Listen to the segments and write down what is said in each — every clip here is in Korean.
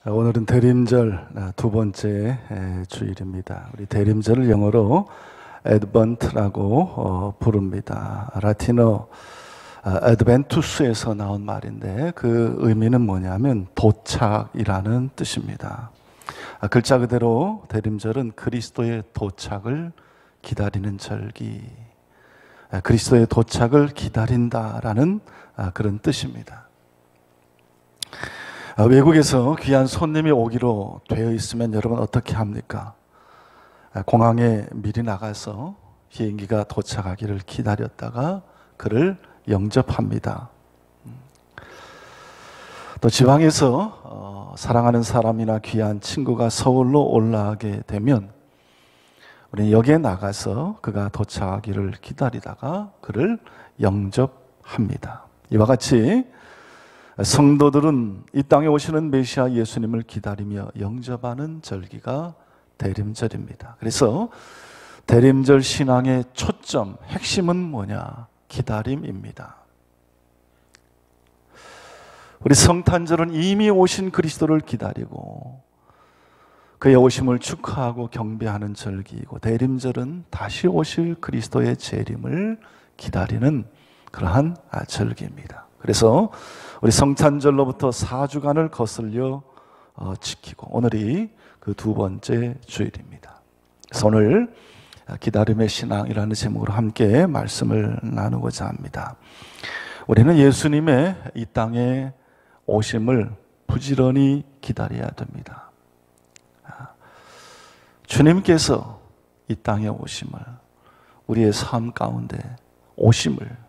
오늘은 대림절 두 번째 주일입니다. 우리 대림절을 영어로 애드번트라고 부릅니다. 라틴어 애드벤투스에서 나온 말인데 그 의미는 뭐냐면 도착이라는 뜻입니다. 글자 그대로 대림절은 그리스도의 도착을 기다리는 절기, 그리스도의 도착을 기다린다라는 그런 뜻입니다. 외국에서 귀한 손님이 오기로 되어 있으면 여러분 어떻게 합니까? 공항에 미리 나가서 비행기가 도착하기를 기다렸다가 그를 영접합니다. 또 지방에서 사랑하는 사람이나 귀한 친구가 서울로 올라가게 되면 우리는 역에 나가서 그가 도착하기를 기다리다가 그를 영접합니다. 이와 같이 성도들은 이 땅에 오시는 메시아 예수님을 기다리며 영접하는 절기가 대림절입니다. 그래서 대림절 신앙의 초점, 핵심은 뭐냐? 기다림입니다. 우리 성탄절은 이미 오신 그리스도를 기다리고 그의 오심을 축하하고 경배하는 절기이고, 대림절은 다시 오실 그리스도의 재림을 기다리는 그러한 절기입니다. 그래서 우리 성탄절로부터 4주간을 거슬려 지키고 오늘이 그 두 번째 주일입니다. 그래서 오늘 기다림의 신앙이라는 제목으로 함께 말씀을 나누고자 합니다. 우리는 예수님의 이 땅에 오심을 부지런히 기다려야 됩니다. 주님께서 이 땅에 오심을, 우리의 삶 가운데 오심을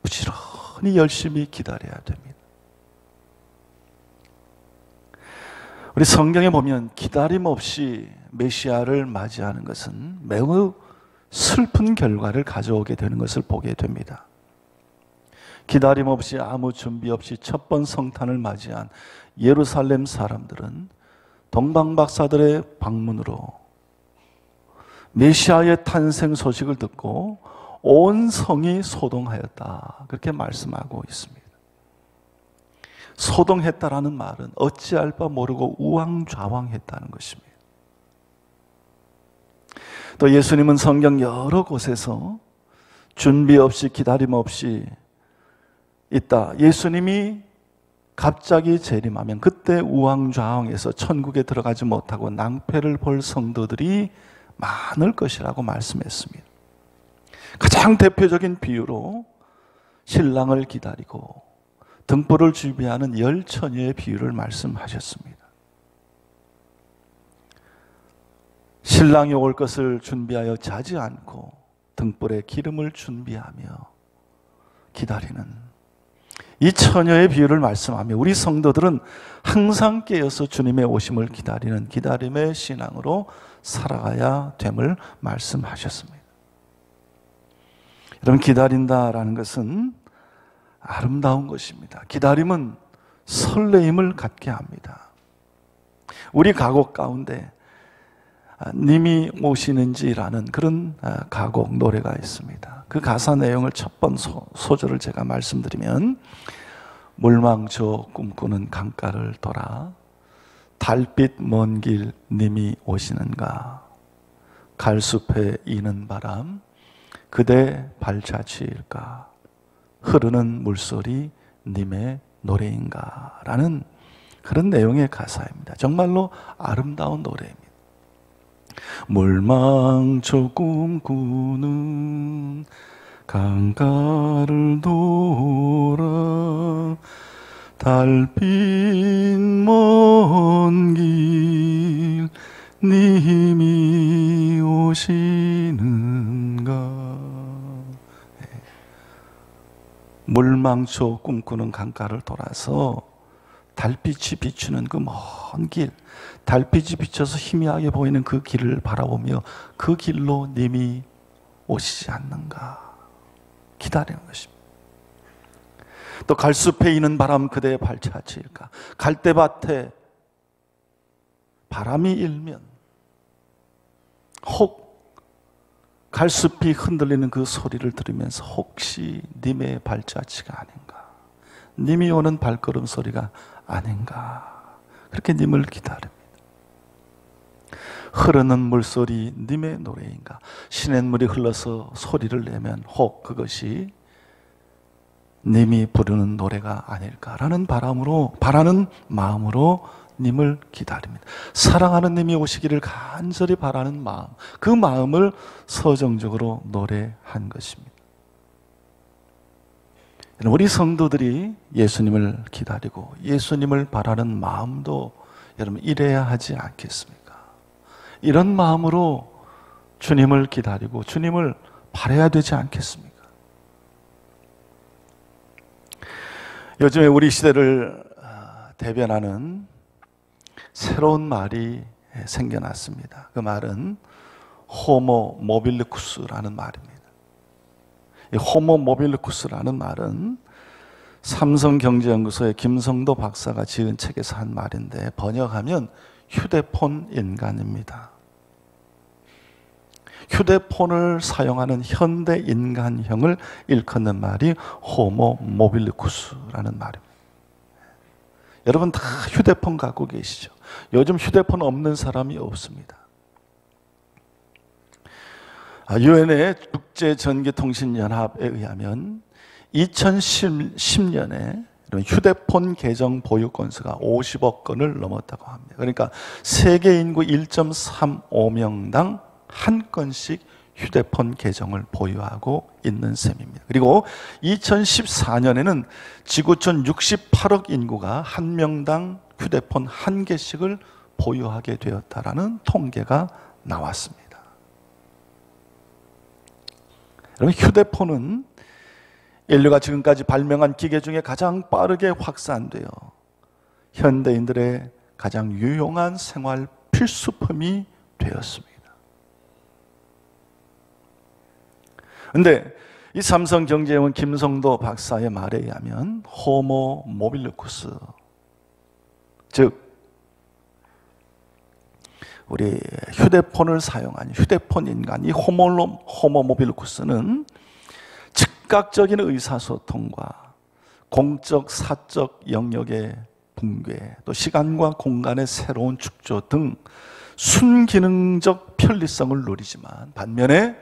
부지런히 열심히 기다려야 됩니다. 우리 성경에 보면 기다림 없이 메시아를 맞이하는 것은 매우 슬픈 결과를 가져오게 되는 것을 보게 됩니다. 기다림 없이 아무 준비 없이 첫 번 성탄을 맞이한 예루살렘 사람들은 동방박사들의 방문으로 메시아의 탄생 소식을 듣고 온 성이 소동하였다, 그렇게 말씀하고 있습니다. 소동했다라는 말은 어찌할 바 모르고 우왕좌왕했다는 것입니다. 또 예수님은 성경 여러 곳에서 준비 없이 기다림 없이 있다, 예수님이 갑자기 재림하면 그때 우왕좌왕해서 천국에 들어가지 못하고 낭패를 볼 성도들이 많을 것이라고 말씀했습니다. 가장 대표적인 비유로 신랑을 기다리고 등불을 준비하는 열 처녀의 비유를 말씀하셨습니다. 신랑이 올 것을 준비하여 자지 않고 등불에 기름을 준비하며 기다리는 이 처녀의 비유를 말씀하며 우리 성도들은 항상 깨어서 주님의 오심을 기다리는 기다림의 신앙으로 살아가야 됨을 말씀하셨습니다. 여러분, 기다린다라는 것은 아름다운 것입니다. 기다림은 설레임을 갖게 합니다. 우리 가곡 가운데 님이 오시는지라는 그런 가곡 노래가 있습니다. 그 가사 내용을 첫 번 소절을 제가 말씀드리면, 물망초 꿈꾸는 강가를 돌아 달빛 먼 길 님이 오시는가, 갈숲에 이는 바람 그대 발자취일까, 흐르는 물소리 님의 노래인가 라는 그런 내용의 가사입니다. 정말로 아름다운 노래입니다. 물망초 꿈꾸는 강가를 돌아 달빛 먼 길 님이 오시는가. 물망초 꿈꾸는 강가를 돌아서 달빛이 비추는 그 먼 길, 달빛이 비춰서 희미하게 보이는 그 길을 바라보며 그 길로 님이 오시지 않는가 기다리는 것입니다. 또 갈숲에 이는 바람 그대의 발자취일까, 갈대밭에 바람이 일면 혹 갈숲이 흔들리는 그 소리를 들으면서 혹시 님의 발자취가 아닌가, 님이 오는 발걸음 소리가 아닌가, 그렇게 님을 기다립니다. 흐르는 물소리 님의 노래인가? 시냇물이 흘러서 소리를 내면 혹 그것이 님이 부르는 노래가 아닐까라는 바라는 마음으로 님을 기다립니다. 사랑하는 님이 오시기를 간절히 바라는 마음, 그 마음을 서정적으로 노래한 것입니다. 우리 성도들이 예수님을 기다리고 예수님을 바라는 마음도 여러분 이래야 하지 않겠습니까? 이런 마음으로 주님을 기다리고 주님을 바라야 되지 않겠습니까? 요즘에 우리 시대를 대변하는 새로운 말이 생겨났습니다. 그 말은 호모 모빌리쿠스라는 말입니다. 이 호모 모빌리쿠스라는 말은 삼성경제연구소의 김성도 박사가 지은 책에서 한 말인데 번역하면 휴대폰 인간입니다. 휴대폰을 사용하는 현대 인간형을 일컫는 말이 호모 모빌리쿠스라는 말입니다. 여러분 다 휴대폰 갖고 계시죠? 요즘 휴대폰 없는 사람이 없습니다. 유엔의 국제전기통신연합에 의하면 2010년에 휴대폰 계정 보유 건수가 50억 건을 넘었다고 합니다. 그러니까 세계 인구 1.35명당 한 건씩 휴대폰 계정을 보유하고 있는 셈입니다. 그리고 2014년에는 지구촌 68억 인구가 한 명당 휴대폰 한 개씩을 보유하게 되었다라는 통계가 나왔습니다. 여러분, 휴대폰은 인류가 지금까지 발명한 기계 중에 가장 빠르게 확산되어 현대인들의 가장 유용한 생활 필수품이 되었습니다. 그런데 이 삼성경제연구원 김성도 박사의 말에 의하면 호모 모빌리쿠스, 즉 우리 휴대폰을 사용한 휴대폰 인간, 이 호모 모빌리쿠스는 즉각적인 의사소통과 공적, 사적 영역의 붕괴, 또 시간과 공간의 새로운 축조 등 순기능적 편리성을 누리지만 반면에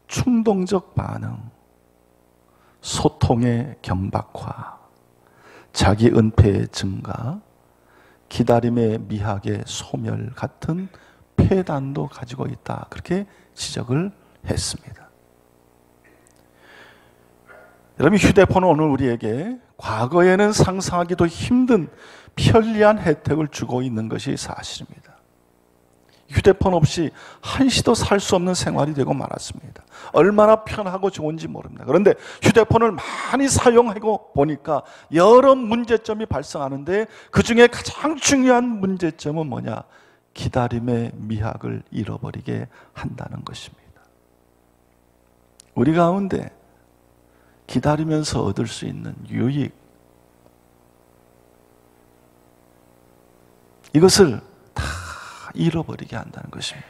충동적 반응, 소통의 경박화, 자기 은폐의 증가, 기다림의 미학의 소멸 같은 폐단도 가지고 있다. 그렇게 지적을 했습니다. 여러분, 휴대폰은 오늘 우리에게 과거에는 상상하기도 힘든 편리한 혜택을 주고 있는 것이 사실입니다. 휴대폰 없이 한시도 살 수 없는 생활이 되고 말았습니다. 얼마나 편하고 좋은지 모릅니다. 그런데 휴대폰을 많이 사용하고 보니까 여러 문제점이 발생하는데 그 중에 가장 중요한 문제점은 뭐냐? 기다림의 미학을 잃어버리게 한다는 것입니다. 우리 가운데 기다리면서 얻을 수 있는 유익, 이것을 다 잃어버리게 한다는 것입니다.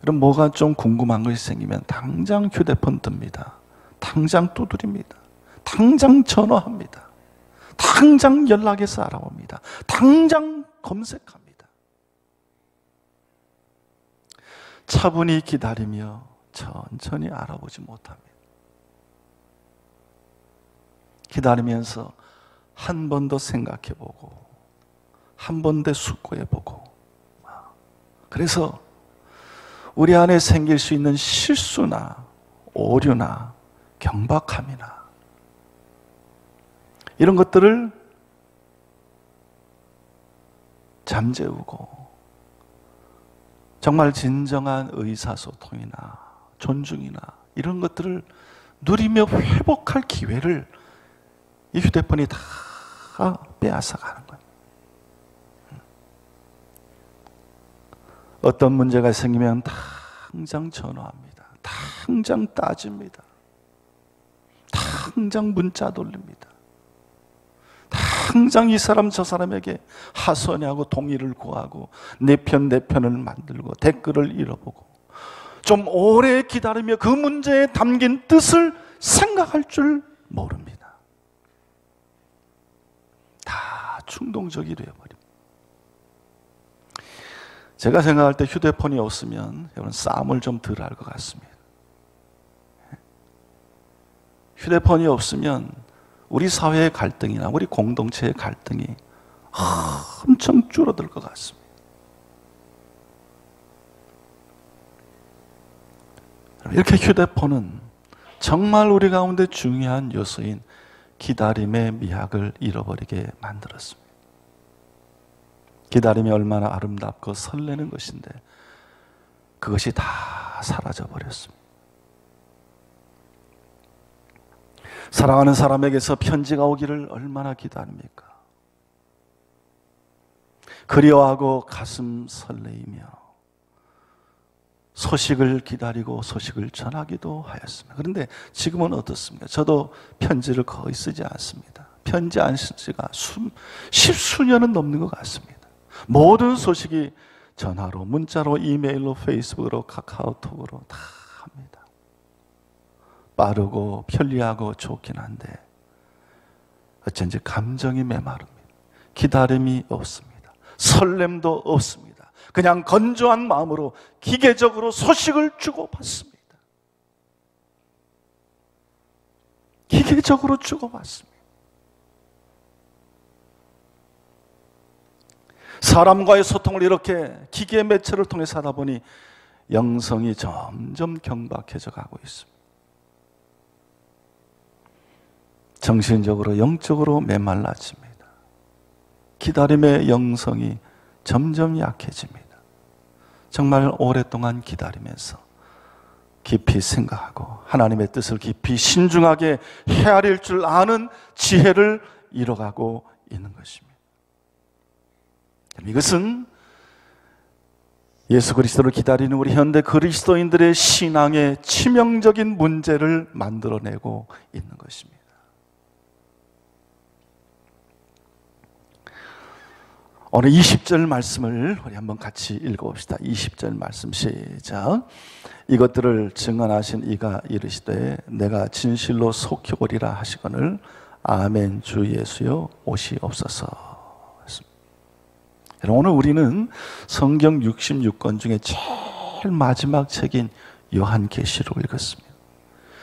그럼 뭐가 좀 궁금한 것이 생기면 당장 휴대폰 듭니다. 당장 두드립니다. 당장 전화합니다. 당장 연락해서 알아봅니다. 당장 검색합니다. 차분히 기다리며 천천히 알아보지 못합니다. 기다리면서 한 번 더 생각해보고 한 번 더 숙고해보고, 그래서 우리 안에 생길 수 있는 실수나 오류나 경박함이나 이런 것들을 잠재우고 정말 진정한 의사소통이나 존중이나 이런 것들을 누리며 회복할 기회를 이 휴대폰이 다 빼앗아가는 거예요. 어떤 문제가 생기면 당장 전화합니다. 당장 따집니다. 당장 문자 돌립니다. 당장 이 사람 저 사람에게 하소연하고 동의를 구하고 내 편을 만들고 댓글을 잃어보고 좀 오래 기다리며 그 문제에 담긴 뜻을 생각할 줄 모릅니다. 다 충동적이 되어버립니다. 제가 생각할 때 휴대폰이 없으면 여러분 싸움을 좀 덜 할 것 같습니다. 휴대폰이 없으면 우리 사회의 갈등이나 우리 공동체의 갈등이 엄청 줄어들 것 같습니다. 이렇게 휴대폰은 정말 우리 가운데 중요한 요소인 기다림의 미학을 잃어버리게 만들었습니다. 기다림이 얼마나 아름답고 설레는 것인데 그것이 다 사라져 버렸습니다. 사랑하는 사람에게서 편지가 오기를 얼마나 기다립니까? 그리워하고 가슴 설레이며 소식을 기다리고 소식을 전하기도 하였습니다. 그런데 지금은 어떻습니까? 저도 편지를 거의 쓰지 않습니다. 편지 안 쓴 지가 십수년은 넘는 것 같습니다. 모든 소식이 전화로, 문자로, 이메일로, 페이스북으로, 카카오톡으로 다 합니다. 빠르고 편리하고 좋긴 한데 어쩐지 감정이 메마릅니다. 기다림이 없습니다. 설렘도 없습니다. 그냥 건조한 마음으로 기계적으로 소식을 주고받습니다. 기계적으로 주고받습니다. 사람과의 소통을 이렇게 기계 매체를 통해서 하다 보니 영성이 점점 경박해져 가고 있습니다. 정신적으로 영적으로 메말라집니다. 기다림의 영성이 점점 약해집니다. 정말 오랫동안 기다리면서 깊이 생각하고 하나님의 뜻을 깊이 신중하게 헤아릴 줄 아는 지혜를 잃어가고 있는 것입니다. 이것은 예수 그리스도를 기다리는 우리 현대 그리스도인들의 신앙의 치명적인 문제를 만들어내고 있는 것입니다. 오늘 20절 말씀을 우리 한번 같이 읽어봅시다. 20절 말씀 시작. 이것들을 증언하신 이가 이르시되 내가 진실로 속히 오리라 하시거늘 아멘 주 예수여 오시옵소서. 오늘 우리는 성경 66권 중에 제일 마지막 책인 요한계시록을 읽었습니다.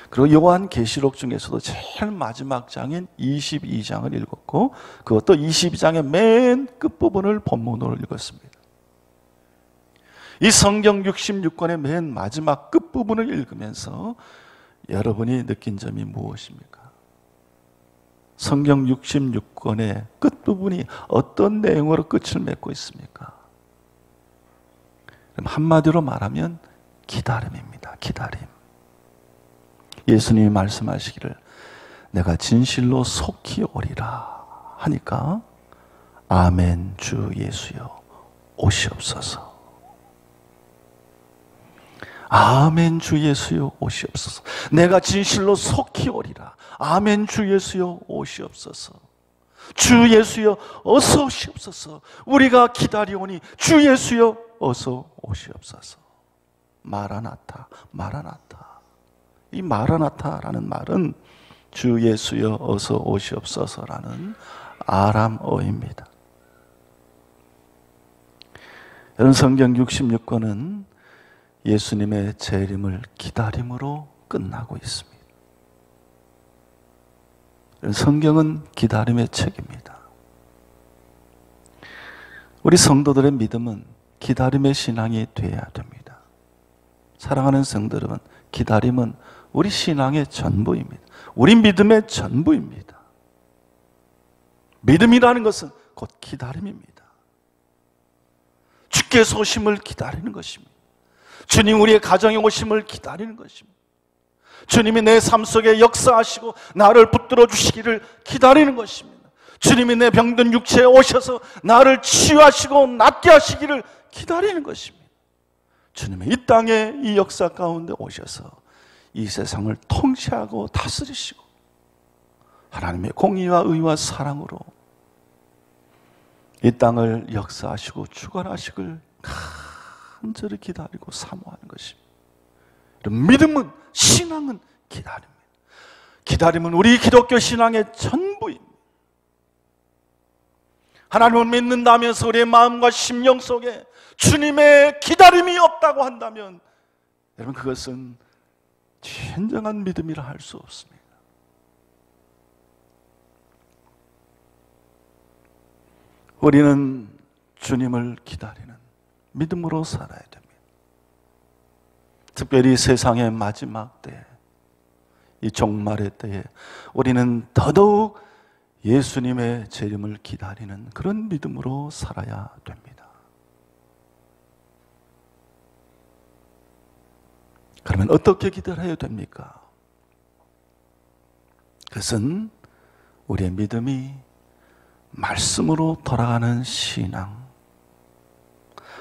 그리고 요한계시록 중에서도 제일 마지막 장인 22장을 읽었고 그것도 22장의 맨 끝부분을 본문으로 읽었습니다. 이 성경 66권의 맨 마지막 끝부분을 읽으면서 여러분이 느낀 점이 무엇입니까? 성경 66권의 끝부분이 어떤 내용으로 끝을 맺고 있습니까? 한마디로 말하면 기다림입니다. 기다림. 예수님이 말씀하시기를 내가 진실로 속히 오리라 하니까 아멘 주 예수여 오시옵소서. 아멘 주 예수여 오시옵소서. 내가 진실로 속히 오리라. 아멘 주 예수여 오시옵소서. 주 예수여 어서 오시옵소서. 우리가 기다리오니 주 예수여 어서 오시옵소서. 마라나타 마라나타. 이 마라나타라는 말은 주 예수여 어서 오시옵소서라는 아람어입니다. 여러분 성경 66권은 예수님의 재림을 기다림으로 끝나고 있습니다. 성경은 기다림의 책입니다. 우리 성도들의 믿음은 기다림의 신앙이 되어야 됩니다. 사랑하는 성도 여러분, 기다림은 우리 신앙의 전부입니다. 우리 믿음의 전부입니다. 믿음이라는 것은 곧 기다림입니다. 주께서 오심을 기다리는 것입니다. 주님 우리의 가정에 오심을 기다리는 것입니다. 주님이 내 삶 속에 역사하시고 나를 붙들어 주시기를 기다리는 것입니다. 주님이 내 병든 육체에 오셔서 나를 치유하시고 낫게 하시기를 기다리는 것입니다. 주님이 이 땅에 이 역사 가운데 오셔서 이 세상을 통치하고 다스리시고 하나님의 공의와 의와 사랑으로 이 땅을 역사하시고 주관하시길 간절히 기다리고 사모하는 것입니다. 믿음은, 신앙은 기다림입니다. 기다림은 우리 기독교 신앙의 전부입니다. 하나님을 믿는다면서 우리의 마음과 심령 속에 주님의 기다림이 없다고 한다면 여러분, 그것은 진정한 믿음이라 할 수 없습니다. 우리는 주님을 기다리는 믿음으로 살아야 됩니다. 특별히 세상의 마지막 때, 이 종말의 때에 우리는 더더욱 예수님의 재림을 기다리는 그런 믿음으로 살아야 됩니다. 그러면 어떻게 기다려야 됩니까? 그것은 우리의 믿음이 말씀으로 돌아가는 신앙,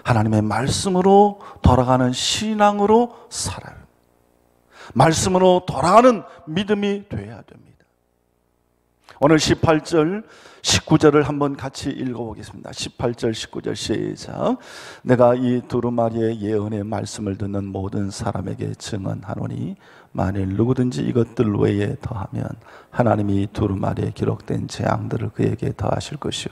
하나님의 말씀으로 돌아가는 신앙으로 살아요. 말씀으로 돌아가는 믿음이 되어야 됩니다. 오늘 18절, 19절을 한번 같이 읽어보겠습니다. 18절, 19절 시작. 내가 이 두루마리의 예언의 말씀을 듣는 모든 사람에게 증언하노니 만일 누구든지 이것들 외에 더하면 하나님이 이 두루마리에 기록된 재앙들을 그에게 더하실 것이요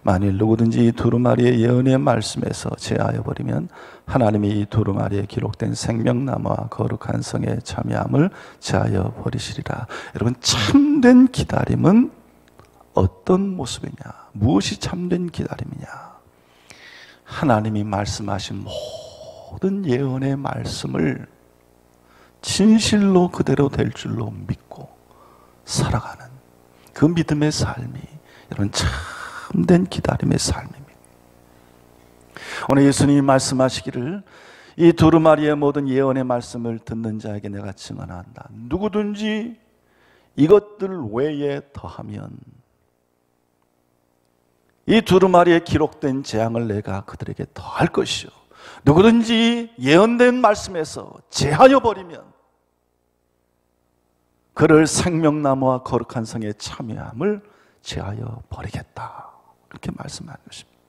만일 누구든지 이 두루마리의 예언의 말씀에서 제하여 버리면 하나님이 이 두루마리에 기록된 생명나무와 거룩한 성의 참여함을 제하여 버리시리라. 여러분, 참된 기다림은 어떤 모습이냐? 무엇이 참된 기다림이냐? 하나님이 말씀하신 모든 예언의 말씀을 진실로 그대로 될 줄로 믿고 살아가는 그 믿음의 삶이 여러분 참된 기다림의 삶입니다. 오늘 예수님이 말씀하시기를 이 두루마리의 모든 예언의 말씀을 듣는 자에게 내가 증언한다. 누구든지 이것들 외에 더하면 이 두루마리에 기록된 재앙을 내가 그들에게 더할 것이요 누구든지 예언된 말씀에서 제하여 버리면 그를 생명나무와 거룩한 성에 참여함을 제하여 버리겠다. 그렇게 말씀하는 것입니다.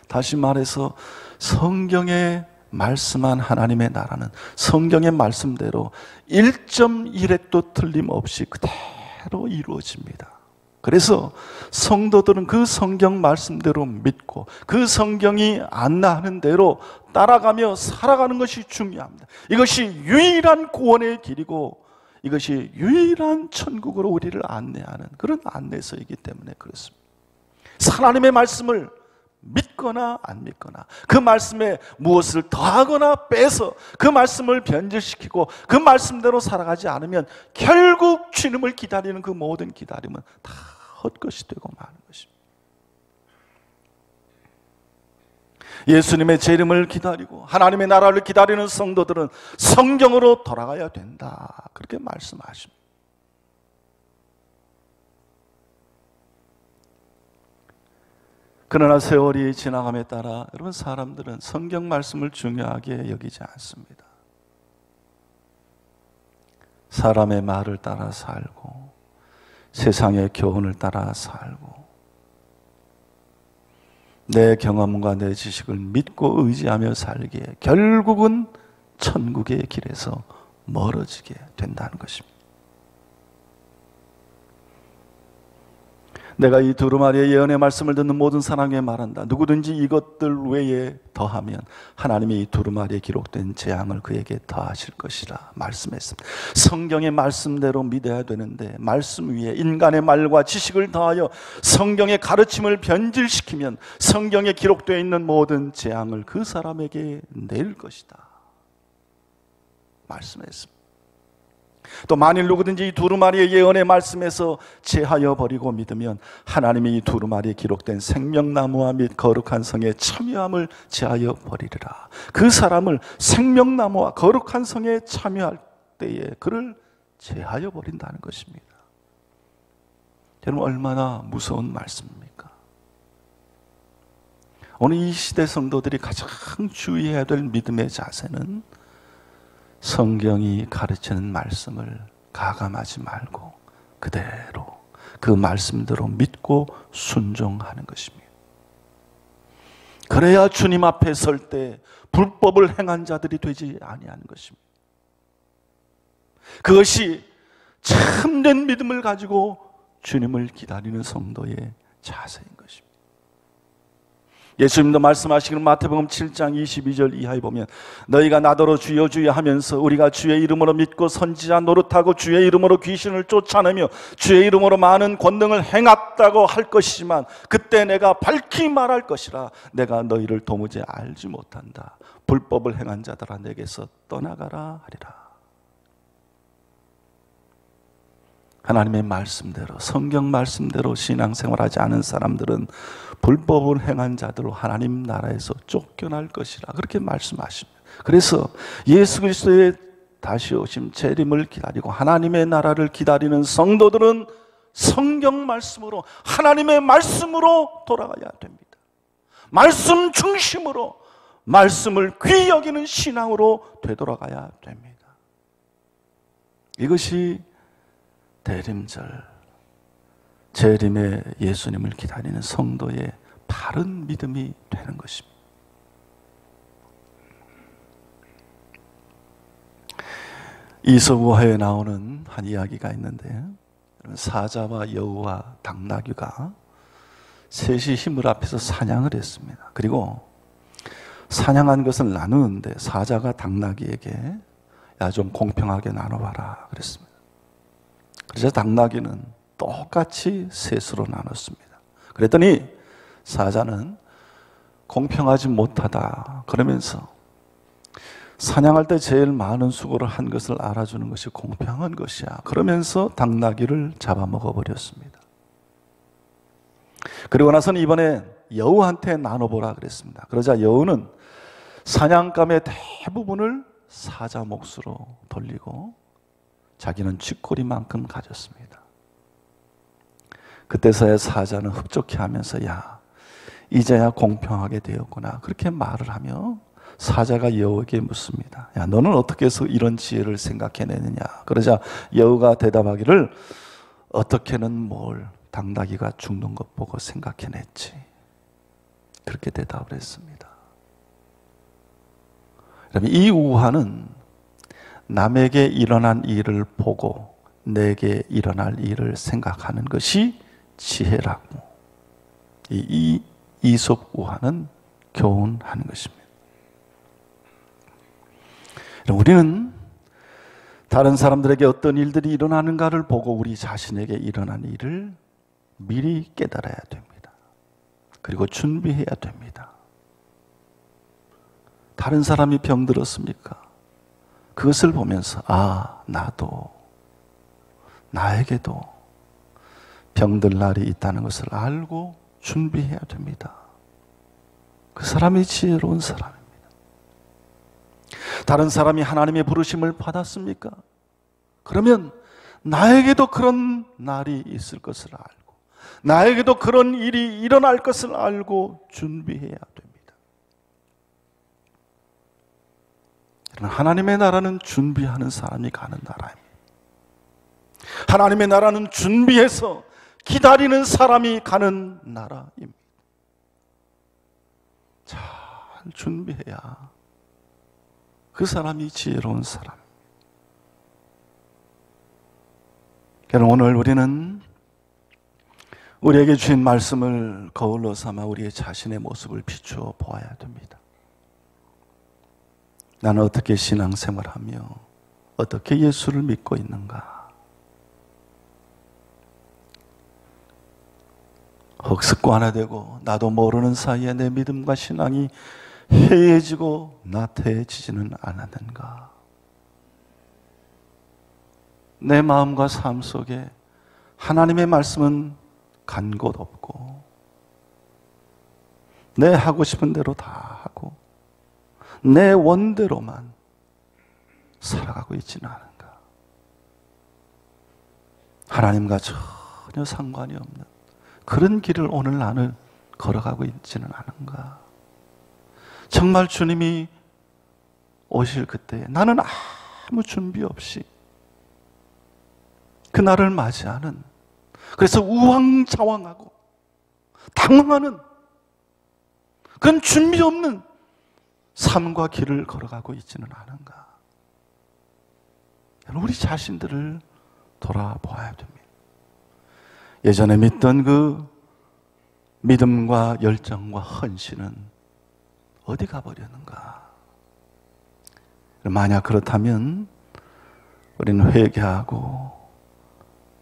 다시 말해서 성경에 말씀한 하나님의 나라는 성경의 말씀대로 1.1획도 틀림없이 그대로 이루어집니다. 그래서 성도들은 그 성경 말씀대로 믿고 그 성경이 안내하는 대로 따라가며 살아가는 것이 중요합니다. 이것이 유일한 구원의 길이고 이것이 유일한 천국으로 우리를 안내하는 그런 안내서이기 때문에 그렇습니다. 하나님의 말씀을 믿거나 안 믿거나 그 말씀에 무엇을 더하거나 빼서 그 말씀을 변질시키고 그 말씀대로 살아가지 않으면 결국 주님을 기다리는 그 모든 기다림은 다 헛것이 되고 마는 것입니다. 예수님의 재림을 기다리고 하나님의 나라를 기다리는 성도들은 성경으로 돌아가야 된다. 그렇게 말씀하십니다. 그러나 세월이 지나감에 따라 여러분 사람들은 성경 말씀을 중요하게 여기지 않습니다. 사람의 말을 따라 살고 세상의 교훈을 따라 살고 내 경험과 내 지식을 믿고 의지하며 살기에 결국은 천국의 길에서 멀어지게 된다는 것입니다. 내가 이 두루마리의 예언의 말씀을 듣는 모든 사람에게 말한다. 누구든지 이것들 외에 더하면 하나님이 이 두루마리에 기록된 재앙을 그에게 더하실 것이라 말씀했습니다. 성경의 말씀대로 믿어야 되는데 말씀 위에 인간의 말과 지식을 더하여 성경의 가르침을 변질시키면 성경에 기록되어 있는 모든 재앙을 그 사람에게 내릴 것이다 말씀했습니다. 또 만일 누구든지 이 두루마리의 예언의 말씀에서 제하여 버리고 믿으면 하나님이 이 두루마리에 기록된 생명나무와 및 거룩한 성에 참여함을 제하여 버리리라. 그 사람을 생명나무와 거룩한 성에 참여할 때에 그를 제하여 버린다는 것입니다. 여러분 얼마나 무서운 말씀입니까? 오늘 이 시대 성도들이 가장 주의해야 될 믿음의 자세는 성경이 가르치는 말씀을 가감하지 말고 그대로 그 말씀대로 믿고 순종하는 것입니다. 그래야 주님 앞에 설 때 불법을 행한 자들이 되지 아니하는 것입니다. 그것이 참된 믿음을 가지고 주님을 기다리는 성도의 자세인 것입니다. 예수님도 말씀하시기를 마태복음 7장 22절 이하에 보면 너희가 나더러 주여 주여 하면서 우리가 주의 이름으로 믿고 선지자 노릇하고 주의 이름으로 귀신을 쫓아내며 주의 이름으로 많은 권능을 행했다고 할 것이지만 그때 내가 밝히 말할 것이라 내가 너희를 도무지 알지 못한다. 불법을 행한 자들아 내게서 떠나가라 하리라. 하나님의 말씀대로 성경 말씀대로 신앙생활하지 않은 사람들은 불법을 행한 자들로 하나님 나라에서 쫓겨날 것이라 그렇게 말씀하십니다. 그래서 예수 그리스도의 다시 오심 재림을 기다리고 하나님의 나라를 기다리는 성도들은 성경 말씀으로 하나님의 말씀으로 돌아가야 됩니다. 말씀 중심으로 말씀을 귀히 여기는 신앙으로 되돌아가야 됩니다. 이것이 대림절 재림의 예수님을 기다리는 성도의 바른 믿음이 되는 것입니다. 이솝우화에 나오는 한 이야기가 있는데 사자와 여우와 당나귀가 셋이 힘을 합해서 사냥을 했습니다. 그리고 사냥한 것을 나누는데 사자가 당나귀에게 야 좀 공평하게 나눠봐라 그랬습니다. 그래서 당나귀는 똑같이 셋으로 나눴습니다. 그랬더니 사자는 공평하지 못하다 그러면서 사냥할 때 제일 많은 수고를 한 것을 알아주는 것이 공평한 것이야 그러면서 당나귀를 잡아먹어 버렸습니다. 그리고 나서는 이번에 여우한테 나눠보라 그랬습니다. 그러자 여우는 사냥감의 대부분을 사자 몫으로 돌리고 자기는 쥐꼬리만큼 가졌습니다. 그때서야 사자는 흡족해하면서 야 이제야 공평하게 되었구나 그렇게 말을 하며 사자가 여우에게 묻습니다. 야 너는 어떻게 해서 이런 지혜를 생각해내느냐. 그러자 여우가 대답하기를 어떻게는 뭘 당나귀가 죽는 것 보고 생각해냈지 그렇게 대답을 했습니다. 그러면 이 우화는 남에게 일어난 일을 보고 내게 일어날 일을 생각하는 것이 지혜라고 이 이솝 우화는 교훈하는 것입니다. 우리는 다른 사람들에게 어떤 일들이 일어나는가를 보고 우리 자신에게 일어난 일을 미리 깨달아야 됩니다. 그리고 준비해야 됩니다. 다른 사람이 병들었습니까? 그것을 보면서 나에게도 병들 날이 있다는 것을 알고 준비해야 됩니다. 그 사람이 지혜로운 사람입니다. 다른 사람이 하나님의 부르심을 받았습니까? 그러면 나에게도 그런 날이 있을 것을 알고 나에게도 그런 일이 일어날 것을 알고 준비해야 됩니다. 하나님의 나라는 준비하는 사람이 가는 나라입니다. 하나님의 나라는 준비해서 기다리는 사람이 가는 나라입니다. 잘 준비해야 그 사람이 지혜로운 사람. 여러분 오늘 우리는 우리에게 주신 말씀을 거울로 삼아 우리의 자신의 모습을 비추어 보아야 됩니다. 나는 어떻게 신앙생활하며 어떻게 예수를 믿고 있는가? 헛습관화되고 나도 모르는 사이에 내 믿음과 신앙이 해해지고 나태해지지는 않았는가? 내 마음과 삶 속에 하나님의 말씀은 간 곳 없고 내 하고 싶은 대로 다 하고 내 원대로만 살아가고 있지는 않은가? 하나님과 전혀 상관이 없는 그런 길을 오늘 나는 걸어가고 있지는 않은가? 정말 주님이 오실 그때 나는 아무 준비 없이 그날을 맞이하는, 그래서 우왕좌왕하고 당황하는 그런 준비 없는 삶과 길을 걸어가고 있지는 않은가? 우리 자신들을 돌아보아야 됩니다. 예전에 믿던 그 믿음과 열정과 헌신은 어디 가버렸는가? 만약 그렇다면 우리는 회개하고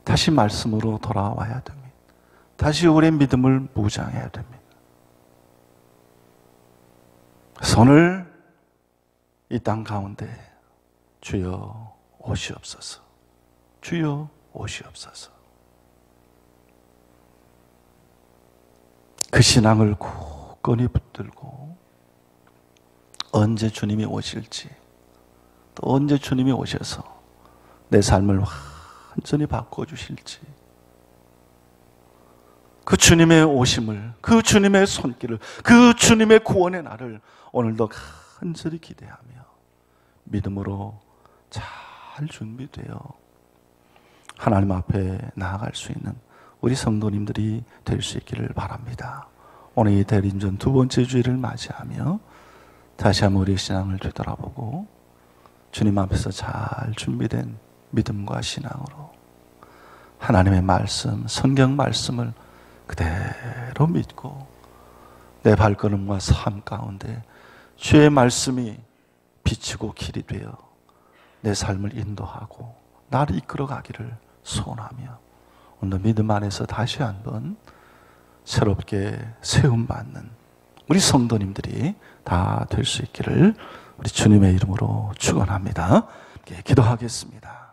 다시 말씀으로 돌아와야 됩니다. 다시 우리의 믿음을 무장해야 됩니다. 오늘 이 땅 가운데 주여 오시옵소서. 주여 오시옵소서. 그 신앙을 굳건히 붙들고 언제 주님이 오실지, 또 언제 주님이 오셔서 내 삶을 완전히 바꿔주실지, 그 주님의 오심을, 그 주님의 손길을, 그 주님의 구원의 날을 오늘도 간절히 기대하며 믿음으로 잘 준비되어 하나님 앞에 나아갈 수 있는 우리 성도님들이 될 수 있기를 바랍니다. 오늘 이 대림전 두 번째 주일을 맞이하며 다시 한번 우리 신앙을 되돌아보고 주님 앞에서 잘 준비된 믿음과 신앙으로 하나님의 말씀, 성경 말씀을 그대로 믿고 내 발걸음과 삶 가운데 주의 말씀이 비치고 길이 되어 내 삶을 인도하고 나를 이끌어 가기를 소원하며 오늘 믿음 안에서 다시 한번 새롭게 세움받는 우리 성도님들이 다 될 수 있기를 우리 주님의 이름으로 축원합니다. 기도하겠습니다.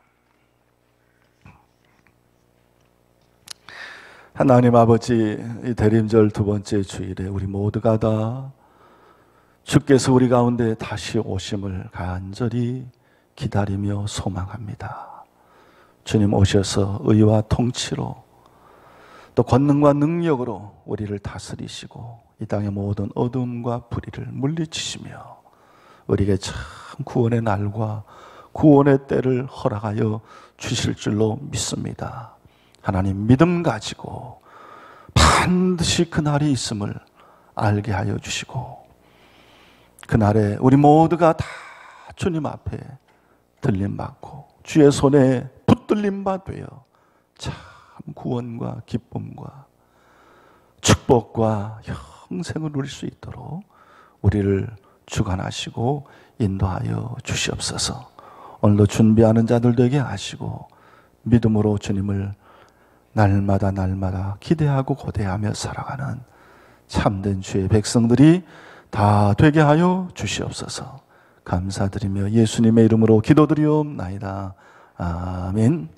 하나님 아버지, 이 대림절 두 번째 주일에 우리 모두가 다 주께서 우리 가운데 다시 오심을 간절히 기다리며 소망합니다. 주님 오셔서 의와 통치로 또 권능과 능력으로 우리를 다스리시고 이 땅의 모든 어둠과 불의를 물리치시며 우리에게 참 구원의 날과 구원의 때를 허락하여 주실 줄로 믿습니다. 하나님 믿음 가지고 반드시 그 날이 있음을 알게 하여 주시고 그날에 우리 모두가 다 주님 앞에 들림받고 주의 손에 붙들림 바 되어 참 구원과 기쁨과 축복과 영생을 누릴 수 있도록 우리를 주관하시고 인도하여 주시옵소서. 오늘도 준비하는 자들 되게 하시고 믿음으로 주님을 날마다 기대하고 고대하며 살아가는 참된 주의 백성들이 다 되게 하여 주시옵소서. 감사드리며 예수님의 이름으로 기도드리옵나이다. 아멘.